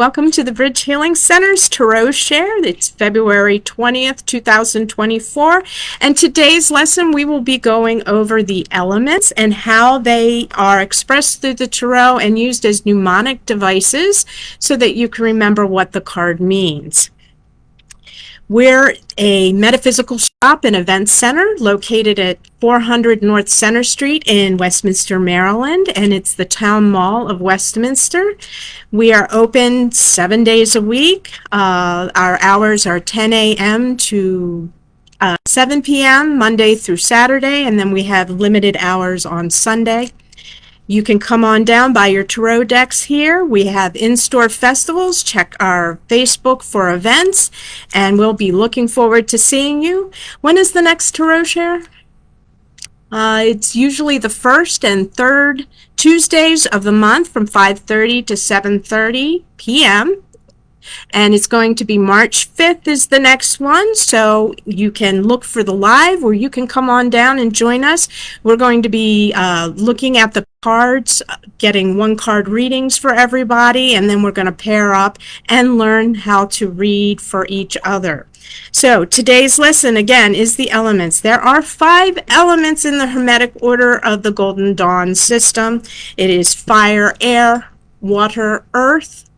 Welcome to the Bridge Healing Center's Tarot Share. It's February 20th, 2024. And today's lesson, we will be going over the elements and how they are expressed through the tarot and used as mnemonic devices so that you can remember what the card means. We're a metaphysical shop and event center located at 400 North Center Street in Westminster, Maryland, and it's the town mall of Westminster. We are open 7 days a week. Our hours are 10 a.m. to 7 p.m. Monday through Saturday, and then we have limited hours on Sunday. You can come on down by your tarot decks here. We have in-store festivals. Check our Facebook for events, and we'll be looking forward to seeing you. When is the next tarot share? It's usually the first and third Tuesdays of the month from 5:30 to 7:30 p.m. And it's going to be March 5th is the next one, so you can look for the live or you can come on down and join us. We're going to be looking at the cards, getting one card readings for everybody, and then we're going to pair up and learn how to read for each other. So today's lesson, again, is the elements. There are 5 elements in the Hermetic order of the Golden Dawn system. It is fire, air, water, earth,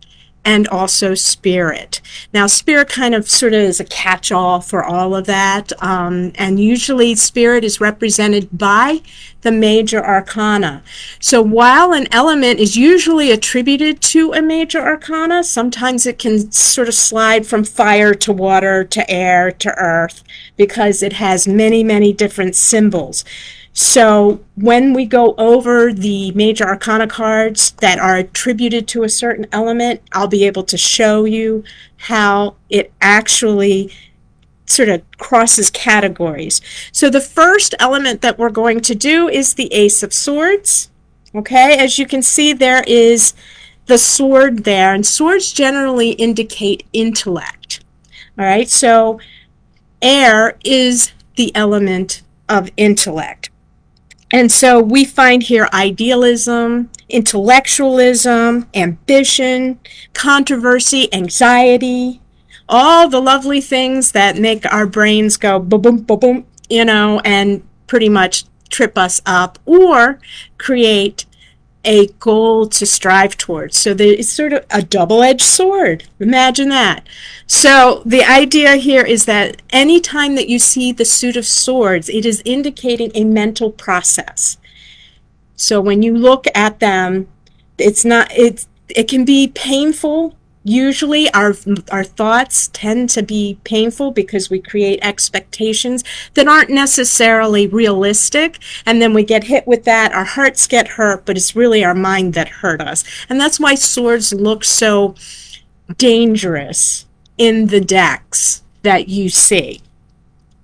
and also spirit. Now, spirit kind of sort of is a catch-all for all of that, and usually spirit is represented by the major arcana. So while an element is usually attributed to a major arcana, sometimes it can sort of slide from fire to water to air to earth because it has many, many different symbols. So when we go over the major arcana cards that are attributed to a certain element, I'll be able to show you how it actually sort of crosses categories. So the first element that we're going to do is the Ace of Swords. Okay, as you can see, there is the sword there, and swords generally indicate intellect. All right, so air is the element of intellect. And so we find here idealism, intellectualism, ambition, controversy, anxiety, all the lovely things that make our brains go boom, boom, boom, boom, and pretty much trip us up or create a goal to strive towards. So it's sort of a double-edged sword. Imagine that. So the idea here is that anytime that you see the suit of swords, it is indicating a mental process. So when you look at them, it can be painful. Usually our thoughts tend to be painful because we create expectations that aren't necessarily realistic, and then we get hit with that, our hearts get hurt, but it's really our mind that hurt us. And that's why swords look so dangerous in the decks that you see.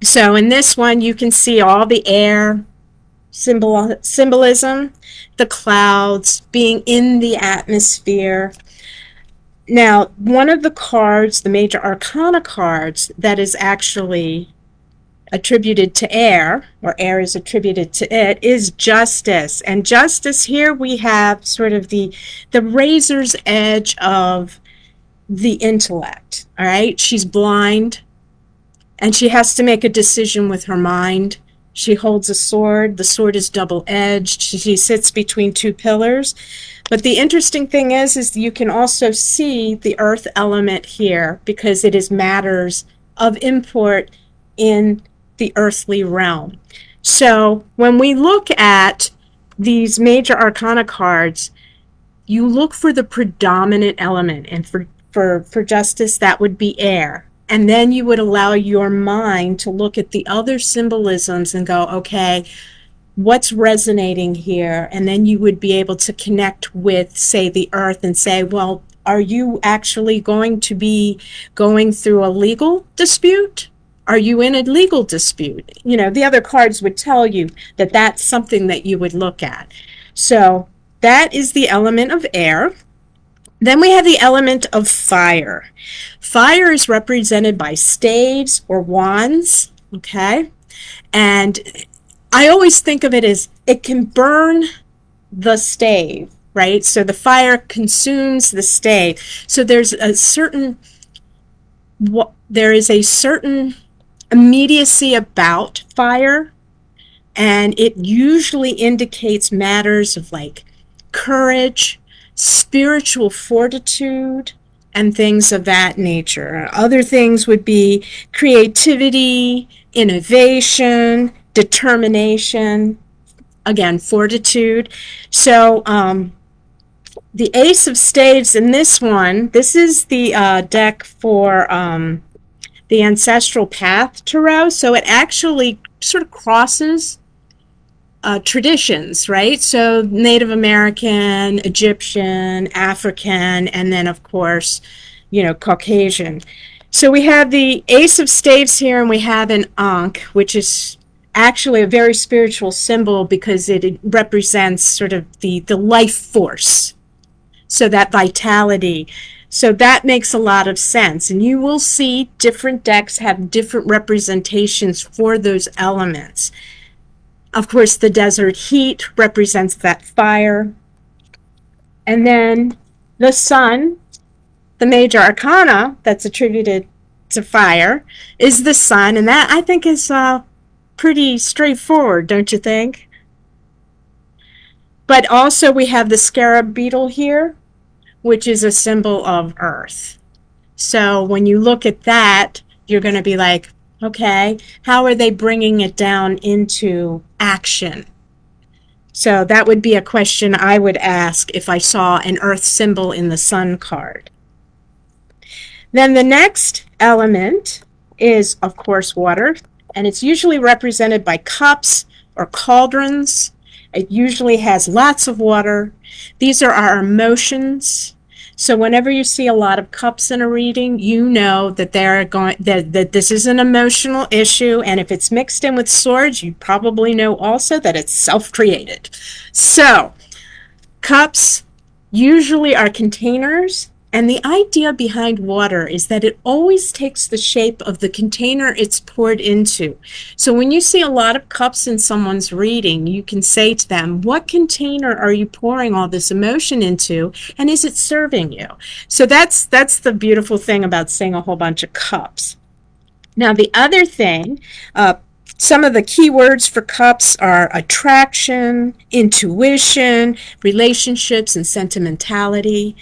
So in this one you can see all the air symbolism, the clouds, being in the atmosphere. Now, one of the cards, the major arcana cards, that is actually attributed to air, or air is attributed to it, is justice. And justice here we have sort of the razor's edge of the intellect. All right, she's blind, and she has to make a decision with her mind. She holds a sword. The sword is double-edged. She sits between 2 pillars. But the interesting thing is you can also see the earth element here because it is matters of import in the earthly realm. So when we look at these major arcana cards, you look for the predominant element, and for justice, that would be air. And then you would allow your mind to look at the other symbolisms and go, okay, what's resonating here? And then you would be able to connect with, say, the earth and say, well, are you actually going to be going through a legal dispute? Are you in a legal dispute? The other cards would tell you that that's something that you would look at. So that is the element of air. Then we have the element of fire. Fire is represented by staves or wands, okay? And I always think of it as it can burn the stave, right? So the fire consumes the stave. So there is a certain immediacy about fire, and it usually indicates matters of like courage, spiritual fortitude, and things of that nature. Other things would be creativity, innovation, determination, again, fortitude. So the Ace of Staves in this one, this is the deck for the Ancestral Path Tarot. So it actually sort of crosses traditions, right? So Native American, Egyptian, African, and then of course, Caucasian. So we have the Ace of Staves here, and we have an Ankh, which is actually a very spiritual symbol because it represents sort of the life force. So that vitality. So that makes a lot of sense. And you will see different decks have different representations for those elements. Of course, the desert heat represents that fire. And then the sun, the major arcana that's attributed to fire, is the sun. And that, I think, is pretty straightforward, don't you think? But also we have the scarab beetle here, which is a symbol of earth. So when you look at that, you're going to be like, okay, how are they bringing it down into action? So that would be a question I would ask if I saw an earth symbol in the sun card. Then the next element is, of course, water, and it's usually represented by cups or cauldrons. It usually has lots of water. These are our emotions. So whenever you see a lot of cups in a reading, you know that that this is an emotional issue, and if it's mixed in with swords, you probably know also that it's self-created. So cups usually are containers, and the idea behind water is that it always takes the shape of the container it's poured into. So when you see a lot of cups in someone's reading, you can say to them, what container are you pouring all this emotion into, and is it serving you? So that's the beautiful thing about seeing a whole bunch of cups. Now the other thing, some of the key words for cups are attraction, intuition, relationships, and sentimentality.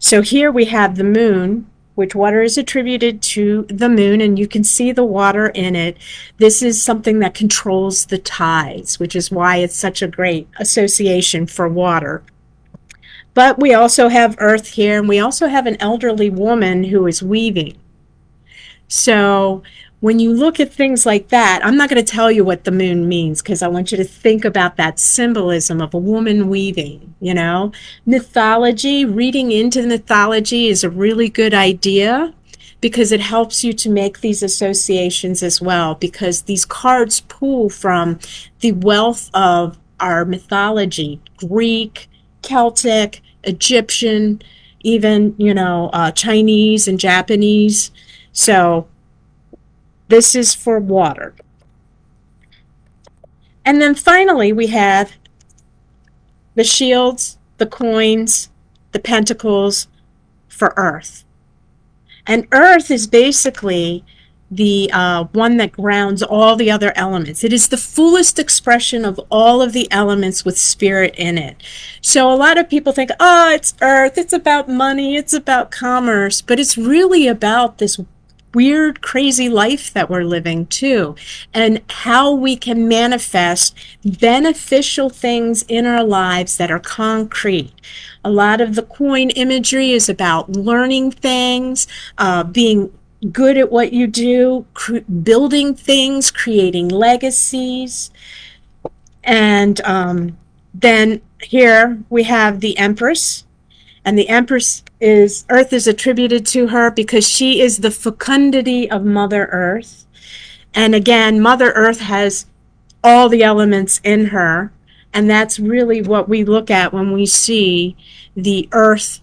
So here we have the moon, which water is attributed to the moon, and you can see the water in it. This is something that controls the tides, which is why it's such a great association for water. But we also have earth here, and we also have an elderly woman who is weaving. So when you look at things like that, I'm not going to tell you what the moon means because I want you to think about that symbolism of a woman weaving, Mythology, reading into mythology is a really good idea because it helps you to make these associations as well, because these cards pull from the wealth of our mythology, Greek, Celtic, Egyptian, even, Chinese and Japanese. So this is for water. And then finally, we have the shields, the coins, the pentacles for earth. And earth is basically the one that grounds all the other elements. It is the fullest expression of all of the elements with spirit in it. So a lot of people think, oh, it's earth, it's about money, it's about commerce, but it's really about this weird, crazy life that we're living too, and how we can manifest beneficial things in our lives that are concrete. A lot of the coin imagery is about learning things, being good at what you do, building things, creating legacies. And then here we have the Empress. And the Empress Earth is attributed to her because she is the fecundity of Mother Earth. And again, Mother Earth has all the elements in her. And that's really what we look at when we see the Earth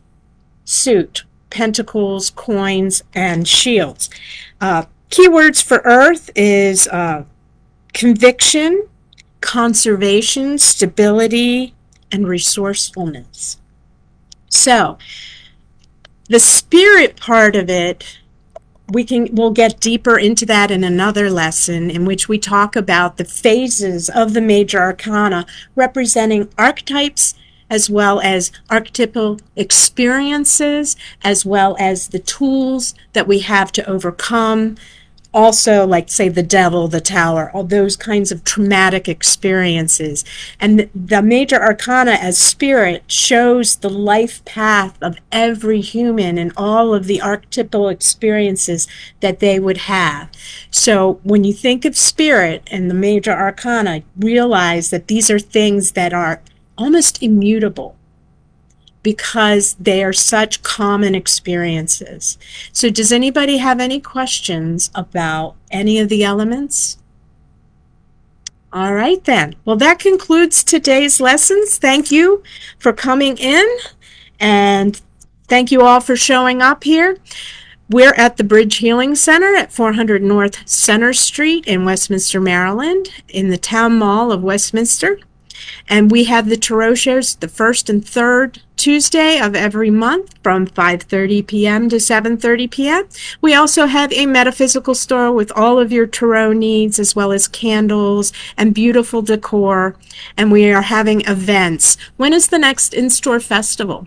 suit, pentacles, coins, and shields. Keywords for Earth is conviction, conservation, stability, and resourcefulness. So the spirit part of it, we'll get deeper into that in another lesson, in which we talk about the phases of the major arcana representing archetypes, as well as archetypal experiences, as well as the tools that we have to overcome. Also, like, say, the devil, the tower, all those kinds of traumatic experiences. And the major arcana as spirit shows the life path of every human and all of the archetypal experiences that they would have. So when you think of spirit and the major arcana, realize that these are things that are almost immutable, because they are such common experiences. So does anybody have any questions about any of the elements? All right then. Well, that concludes today's lessons. Thank you for coming in, and thank you all for showing up here. We're at the Bridge Healing Center at 400 North Center Street in Westminster, Maryland, in the Town Mall of Westminster. And we have the tarot shows the first and third Tuesday of every month from 5:30 p.m. to 7:30 p.m. We also have a metaphysical store with all of your tarot needs, as well as candles and beautiful decor. And we are having events. When is the next in-store festival?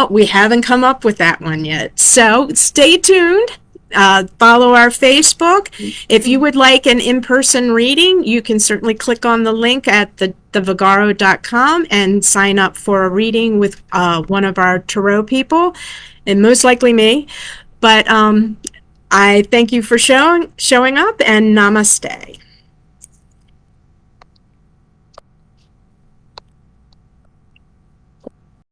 We haven't come up with that one yet. So stay tuned. Follow our Facebook. If you would like an in-person reading, you can certainly click on the link at thevigaro.com and sign up for a reading with one of our tarot people, and most likely me. But I thank you for showing up, and namaste.